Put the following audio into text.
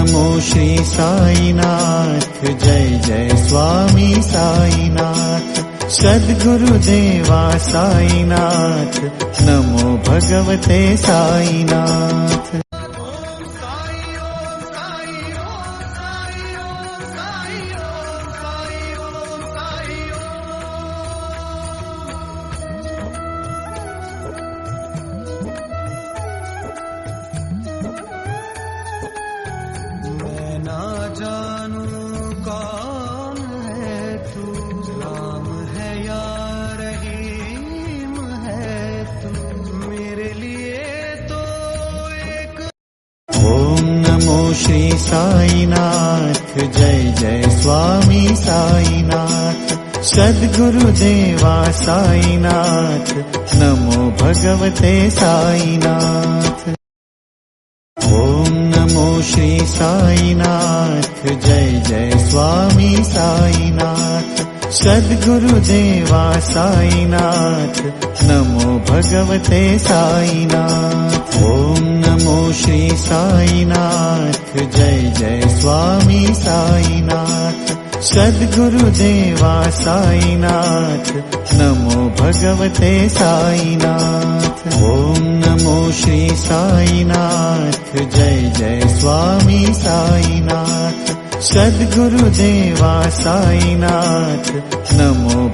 नमो श्री साईनाथ, जय जय स्वामी साईनाथ। सद्गुरुदेवा साईनाथ, नमो भगवते साईनाथ। मैं ना जानूं कौन है तू, राम है या रहीम है तू, मेरे लिए तो एक। ओम नमो श्री साईनाथ, जय जय स्वामी साईनाथ। सद्गुरुदेवा साईनाथ, नमो भगवते साईनाथ। ओम नमो श्री साईनाथ, जय जय स्वामी साईनाथ। सद्गुरुदेवा साईनाथ, नमो भगवते साईनाथ। ओम नमो श्री साईनाथ, जय जय स्वामी साईनाथ। सद्गुरुदेवा साईनाथ, नमो भगवते साईनाथ। ओम नमो श्री साईनाथ, जय जय स्वामी साईनाथ। सद्गुरुदेवा साईनाथ, नमो